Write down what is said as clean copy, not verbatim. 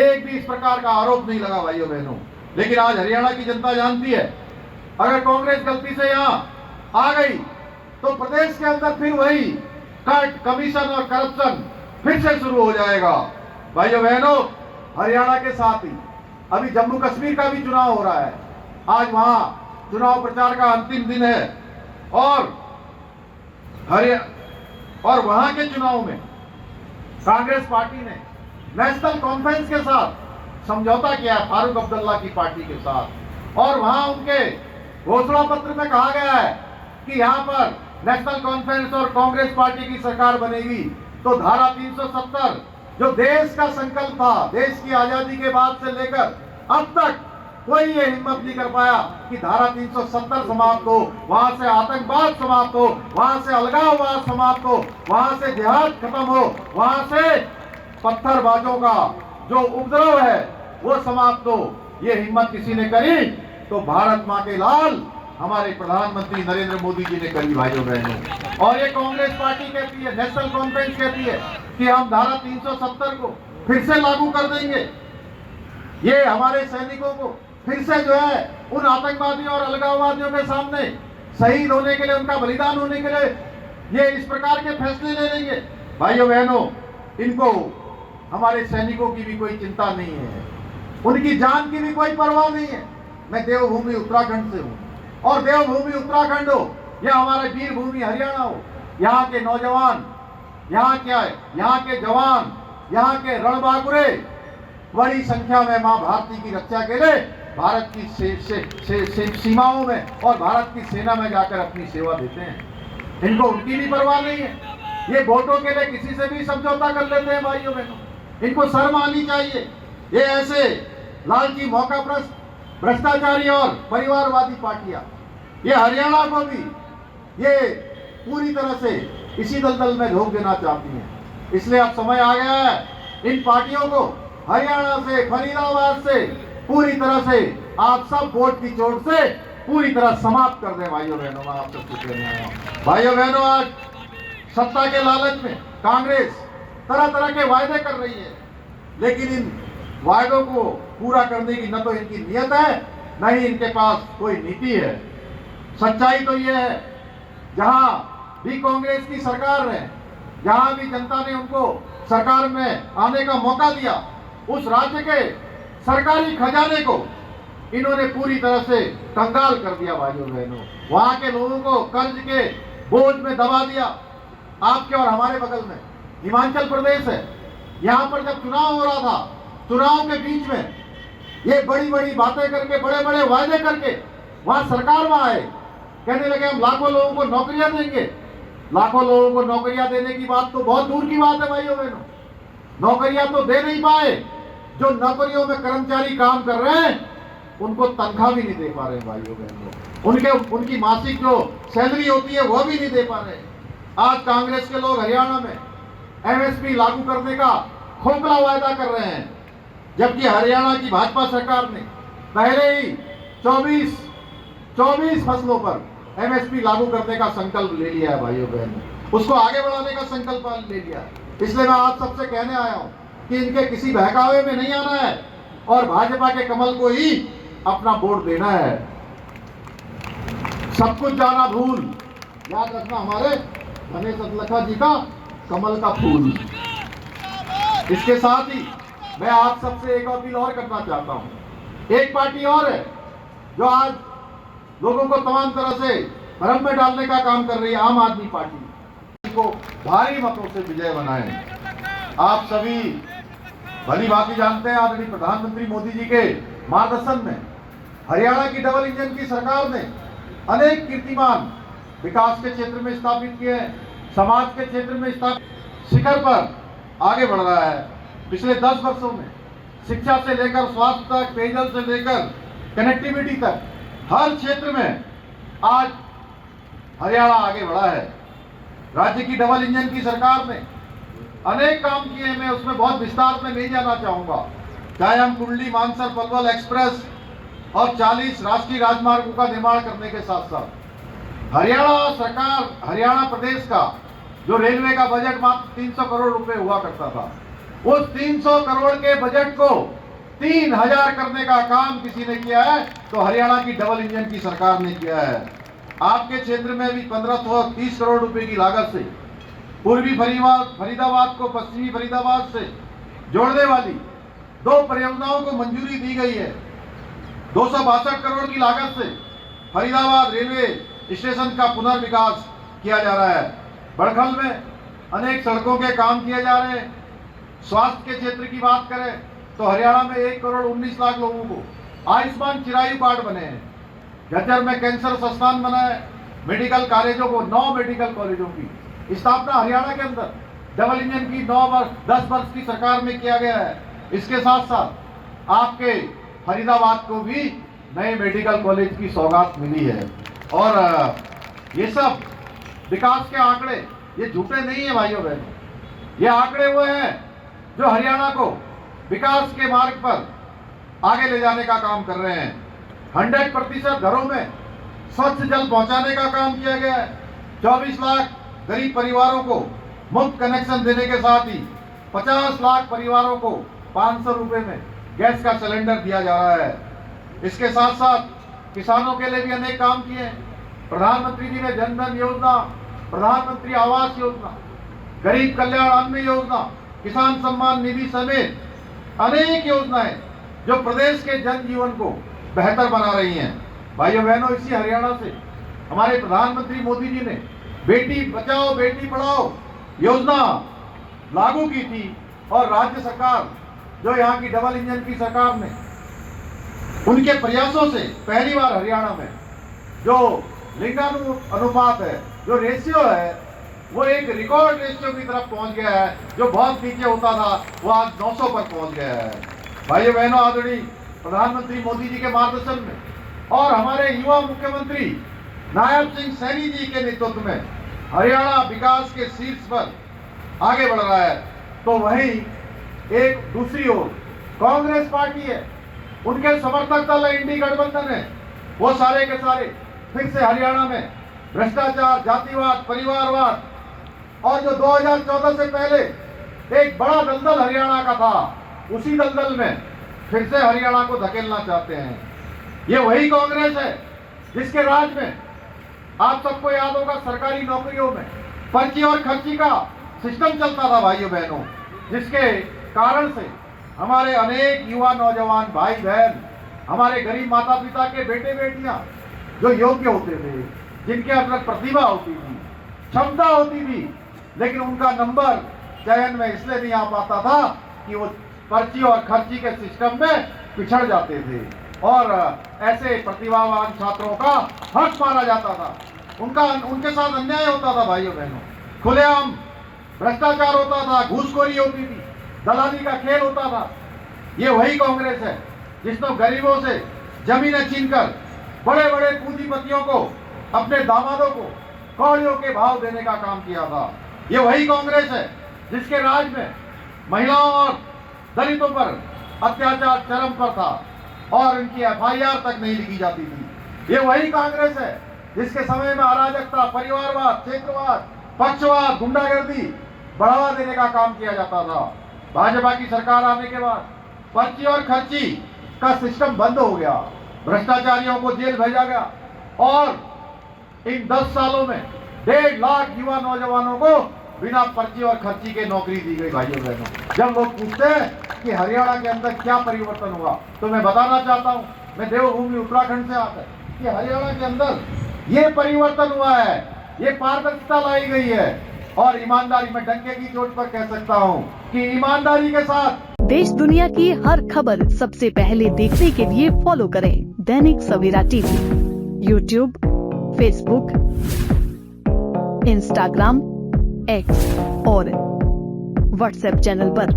एक भी इस प्रकार का आरोप नहीं लगा भाइयों बहनों। लेकिन आज हरियाणा की जनता जानती है, अगर कांग्रेस गलती से यहाँ आ गई तो प्रदेश के अंदर फिर वही कट, कमीशन और करप्शन फिर से शुरू हो जाएगा। भाइयों बहनों, हरियाणा के साथ ही अभी जम्मू कश्मीर का भी चुनाव हो रहा है। आज वहां चुनाव प्रचार का अंतिम दिन है और वहां के चुनाव में कांग्रेस पार्टी ने नेशनल कॉन्फ्रेंस के साथ समझौता किया है, फारूक अब्दुल्ला की पार्टी के साथ। और वहां उनके घोषणा पत्र में कहा गया है कि यहां पर नेशनल कॉन्फ्रेंस और कांग्रेस पार्टी की सरकार बनेगी तो धारा 370 जो देश का संकल्प था, देश की आजादी के बाद से लेकर अब तक कोई ये हिम्मत नहीं कर पाया कि धारा 370 समाप्त हो, वहां से आतंकवाद समाप्त हो, वहां से अलगाववाद समाप्त हो, वहां से जिहाद खत्म हो, वहां से पत्थरबाजों का जो उपद्रव है वो समाप्त हो। ये हिम्मत किसी ने करी तो भारत मां के लाल हमारे प्रधानमंत्री नरेंद्र मोदी जी ने करी भाइयों बहनों। और ये कांग्रेस पार्टी कहती है, नेशनल कॉन्फ्रेंस कहती है कि हम धारा 370 को फिर से लागू कर देंगे। ये हमारे सैनिकों को फिर से जो है उन आतंकवादियों और अलगाववादियों के सामने शहीद होने के लिए, उनका बलिदान होने के लिए ये इस प्रकार के फैसले ले लेंगे। भाइयों बहनों, इनको हमारे सैनिकों की भी कोई चिंता नहीं है, उनकी जान की भी कोई परवाह नहीं है। मैं देवभूमि उत्तराखंड से हूँ और देवभूमि उत्तराखंड हो या हमारे वीर भूमि हरियाणा हो, यहाँ के नौजवान, यहाँ क्या है, यहाँ के जवान, यहाँ के रणबांकुरे बड़ी संख्या में मां भारती की रक्षा के लिए भारत की सीमाओं में और भारत की सेना में जाकर अपनी सेवा देते हैं। इनको उनकी भी परवाह नहीं है। ये वोटों के लिए किसी से भी समझौता कर लेते हैं भाइयों बहनों। इनको शर्म आनी चाहिए। ये ऐसे लालची, मौकाप्रस्त, भ्रष्टाचारी और परिवारवादी पार्टियां ये हरियाणा को भी ये पूरी तरह से इसी दलदल में झोंक देना चाहती हैं। इसलिए अब समय आ गया है इन पार्टियों को हरियाणा से, फरीदाबाद से पूरी तरह से आप सब वोट की चोट से पूरी तरह समाप्त कर दें। भाइयों बहनों, मैं आप सबसे कहने आया हूं। भाइयों बहनों, आज सत्ता के लालच में कांग्रेस तरह तरह के वायदे कर रही है, लेकिन इन वायदों को पूरा करने की न तो इनकी नीयत है, न ही इनके पास कोई नीति है। सच्चाई तो यह है, जहां भी कांग्रेस की सरकार है, जहां भी जनता ने उनको सरकार में आने का मौका दिया, उस राज्य के सरकारी खजाने को इन्होंने पूरी तरह से कंगाल कर दिया। भाइयों बहनों, वहां के लोगों को कर्ज के बोझ में दबा दिया। आपके और हमारे बगल में हिमाचल प्रदेश है, यहां पर जब चुनाव हो रहा था, चुनाव के बीच में ये बड़ी बड़ी बातें करके, बड़े बड़े वायदे करके वहां सरकार में आए, कहने लगे हम लाखों लोगों को नौकरियां देंगे। लाखों लोगों को नौकरियां देने की बात तो बहुत दूर की बात है भाइयों बहनों। नौकरियां तो दे नहीं पाए, जो नौकरियों में कर्मचारी काम कर रहे हैं उनको तनख्वाह भी नहीं दे पा रहे हैं भाइयों बहनों। उनकी मासिक जो सैलरी होती है वो भी नहीं दे पा रहे। आज कांग्रेस के लोग हरियाणा में एमएसपी लागू करने का खोखला वायदा कर रहे हैं, जबकि हरियाणा की भाजपा सरकार ने पहले ही 24 फसलों पर एमएसपी लागू करने का संकल्प ले लिया है भाइयों बहनों, उसको आगे बढ़ाने का संकल्प ले लिया है। इसलिए मैं आप सबसे कहने आया हूं कि इनके किसी बहकावे में नहीं आना है और भाजपा के कमल को ही अपना वोट देना है। सब कुछ जाना भूल, याद रखना हमारे गणेश अतलखा जी का कमल का फूल। इसके साथ ही मैं आप सबसे एक अपील और करना चाहता हूं। एक पार्टी और है जो आज लोगों को तमाम तरह से भ्रम में डालने का काम कर रही है, आम आदमी पार्टी को भारी मतों से विजय बनाए। आप सभी भली भांति जानते हैं, आदरणीय प्रधानमंत्री मोदी जी के मार्गदर्शन में हरियाणा की डबल इंजन की सरकार ने अनेक कीर्तिमान विकास के क्षेत्र में स्थापित किए हैं, समाज के क्षेत्र में शिखर पर आगे बढ़ रहा है। पिछले 10 वर्षों में शिक्षा से लेकर स्वास्थ्य तक, पेयजल से लेकर कनेक्टिविटी तक हर क्षेत्र में आज हरियाणा आगे बढ़ा है। राज्य की डबल इंजन की सरकार ने अनेक काम किए हैं, मैं उसमें बहुत विस्तार में नहीं जाना चाहूंगा। चाहे हम कुंडली मानसर पलवल एक्सप्रेस और 40 राष्ट्रीय राजमार्गों का निर्माण करने के साथ साथ हरियाणा सरकार, हरियाणा प्रदेश का जो रेलवे का बजट मात्र 300 करोड़ रुपए हुआ करता था, उस 300 करोड़ के बजट को 3000 करने का काम किसी ने किया है तो हरियाणा की डबल इंजन की सरकार ने किया है। आपके क्षेत्र में भी 1530 करोड़ रुपए की लागत से पूर्वी फरीदाबाद को पश्चिमी फरीदाबाद से जोड़ने वाली 2 परियोजनाओं को मंजूरी दी गई है। 262 करोड़ की लागत से फरीदाबाद रेलवे स्टेशन का पुनर्विकास किया जा रहा है। बड़खल में अनेक सड़कों के काम किए जा रहे हैं। स्वास्थ्य के क्षेत्र की बात करें तो हरियाणा में 1 करोड़ 19 लाख लोगों को आयुष्मान चिरायु कार्ड बने हैं। झज्जर में कैंसर संस्थान बना है। मेडिकल कॉलेजों को 9 मेडिकल कॉलेजों की स्थापना हरियाणा के अंदर डबल इंजन की 10 वर्ष की सरकार में किया गया है। इसके साथ साथ आपके फरीदाबाद को भी नए मेडिकल कॉलेज की सौगात मिली है। और ये सब विकास के आंकड़े ये झूठे नहीं है भाइयों बहनों, ये आंकड़े वो हैं जो हरियाणा को विकास के मार्ग पर आगे ले जाने का काम कर रहे हैं। 100% घरों में स्वच्छ जल पहुंचाने का काम किया गया है। 24 लाख गरीब परिवारों को मुफ्त कनेक्शन देने के साथ ही 50 लाख परिवारों को 500 रुपए में गैस का सिलेंडर दिया जा रहा है। इसके साथ साथ किसानों के लिए भी अनेक काम किए हैं। प्रधानमंत्री जी ने जन धन योजना, प्रधानमंत्री आवास योजना, गरीब कल्याण अन्न योजना, किसान सम्मान निधि समेत अनेक योजनाएं जो प्रदेश के जनजीवन को बेहतर बना रही हैं। भाइयों बहनों, इसी हरियाणा से हमारे प्रधानमंत्री मोदी जी ने बेटी बचाओ बेटी पढ़ाओ योजना लागू की थी और राज्य सरकार जो यहाँ की डबल इंजन की सरकार ने उनके प्रयासों से पहली बार हरियाणा में जो लिंगानुपात है, जो रेशियो है, वो एक रिकॉर्ड रेशियो की तरफ पहुंच गया है। जो बहुत नीचे होता था वो आज 900 पर पहुंच गया है। भाइयों बहनों, आदरणीय प्रधानमंत्री मोदी जी के मार्गदर्शन में और हमारे युवा मुख्यमंत्री नायब सिंह सैनी जी के नेतृत्व में हरियाणा विकास के शीर्ष पर आगे बढ़ रहा है। तो वहीं एक दूसरी ओर कांग्रेस पार्टी है, उनके समर्थक दल इंडी गठबंधन है, वो सारे के सारे फिर से हरियाणा में भ्रष्टाचार, जातिवाद, परिवारवाद और जो 2014 से पहले एक बड़ा दलदल हरियाणा का था, उसी दलदल में फिर से हरियाणा को धकेलना चाहते हैं। ये वही कांग्रेस है जिसके राज में आप सबको याद होगा सरकारी नौकरियों में पर्ची और खर्ची का सिस्टम चलता था भाइयों बहनों, जिसके कारण से हमारे अनेक युवा नौजवान भाई बहन, हमारे गरीब माता पिता के बेटे बेटियां जो योग्य होते थे, जिनके अंदर प्रतिभा होती थी, क्षमता होती थी, लेकिन उनका नंबर चयन में इसलिए नहीं आ पाता था कि वो पर्ची और खर्ची के सिस्टम में पिछड़ जाते थे और ऐसे प्रतिभावान छात्रों का हक मारा जाता था। उनके साथ अन्याय होता था भाइयों बहनों, खुलेआम भ्रष्टाचार होता था, घूसखोरी होती थी, दलाली का खेल होता था। ये वही कांग्रेस है जिसने गरीबों से जमीनें छीनकर बड़े बड़े पूंजीपतियों को, अपने दामादों को कौड़ियों के भाव देने का काम किया था। ये वही कांग्रेस है जिसके राज में महिलाओं और दलितों पर अत्याचार चरम पर था और इनकी FIR तक नहीं लिखी जाती थी। ये वही कांग्रेस है जिसके समय में अराजकता, परिवारवाद, क्षेत्रवाद, पक्षवाद, गुंडागर्दी बढ़ावा देने का काम किया जाता था। भाजपा की सरकार आने के बाद पर्ची और खर्ची का सिस्टम बंद हो गया, भ्रष्टाचारियों को जेल भेजा गया और इन 10 सालों में 1.5 लाख युवा नौजवानों को बिना पर्ची और खर्ची के नौकरी दी गई। भाइयों बहनों, जब लोग पूछते हैं कि हरियाणा के अंदर क्या परिवर्तन हुआ, तो मैं बताना चाहता हूं, मैं देवभूमि उत्तराखंड से आता है कि हरियाणा के अंदर ये परिवर्तन हुआ है, ये पारदर्शिता लाई गई है और ईमानदारी, मैं डंके की चोट पर कह सकता हूं कि ईमानदारी के साथ देश दुनिया की हर खबर सबसे पहले देखने के लिए फॉलो करें Dainik Savera TV, YouTube, Facebook, Instagram, X और व्हाट्सएप चैनल पर।